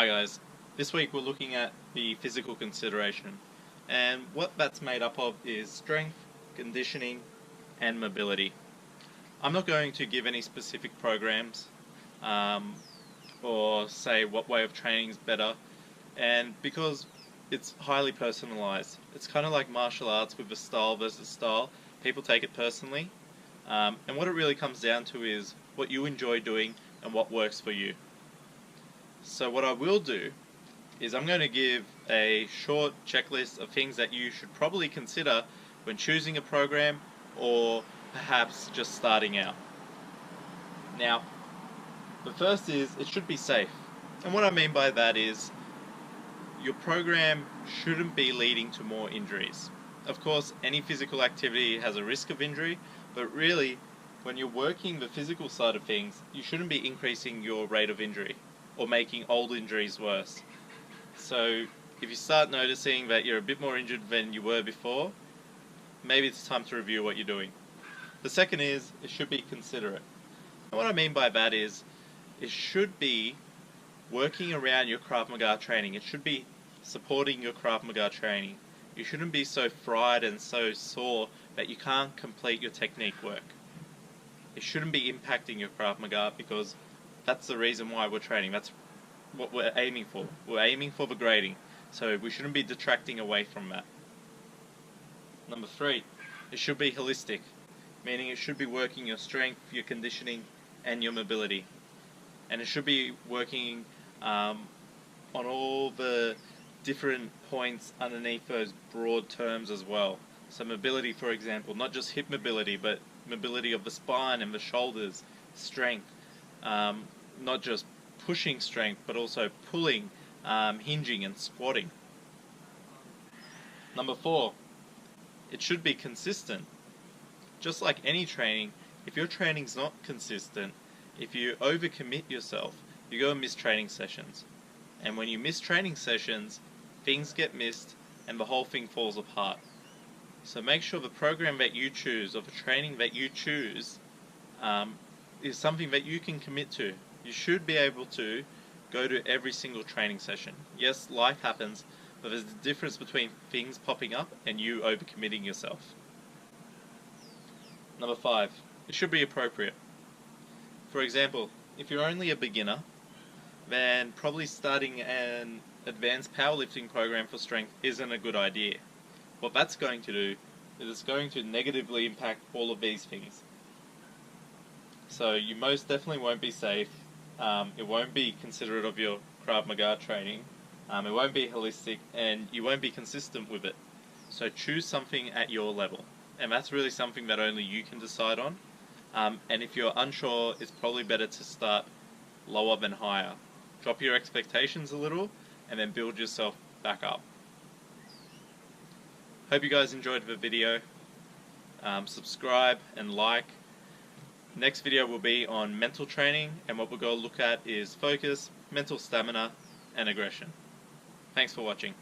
Hi guys, this week we're looking at the physical consideration, and what that's made up of is strength, conditioning and mobility. I'm not going to give any specific programs or say what way of training is better, and because it's highly personalized. It's kind of like martial arts with a style versus style. People take it personally, and what it really comes down to is what you enjoy doing and what works for you. So what I will do is I'm going to give a short checklist of things that you should probably consider when choosing a program or perhaps just starting out. Now, the first is it should be safe. And what I mean by that is your program shouldn't be leading to more injuries. Of course, any physical activity has a risk of injury, but really, when you're working the physical side of things, you shouldn't be increasing your rate of injury or making old injuries worse. So if you start noticing that you're a bit more injured than you were before, maybe it's time to review what you're doing. The second is it should be considerate. And what I mean by that is it should be working around your KRAV MAGA training. It should be supporting your KRAV MAGA training. You shouldn't be so fried and so sore that you can't complete your technique work. It shouldn't be impacting your KRAV MAGA, because that's the reason why we're training. That's what we're aiming for. We're aiming for the grading, so we shouldn't be detracting away from that. Number 3, it should be holistic, meaning it should be working your strength, your conditioning and your mobility, and it should be working on all the different points underneath those broad terms as well. So mobility, for example, not just hip mobility, but mobility of the spine and the shoulders, strength, not just pushing strength, but also pulling, hinging and squatting. Number 4, it should be consistent. Just like any training, if your training's not consistent, if you overcommit yourself, you go and miss training sessions. And when you miss training sessions, things get missed and the whole thing falls apart. So make sure the program that you choose, or the training that you choose, is something that you can commit to. You should be able to go to every single training session. Yes, life happens, but there's a difference between things popping up and you overcommitting yourself. Number 5, it should be appropriate. For example, if you're only a beginner, then probably starting an advanced powerlifting program for strength isn't a good idea. What that's going to do is it's going to negatively impact all of these things. So you most definitely won't be safe, it won't be considerate of your KRAV MAGA training, it won't be holistic, and you won't be consistent with it. So choose something at your level, and that's really something that only you can decide on. And if you're unsure, it's probably better to start lower than higher. Drop your expectations a little and then build yourself back up. Hope you guys enjoyed the video. Subscribe and like. Next video will be on mental training, and what we're going to look at is focus, mental stamina and aggression. Thanks for watching.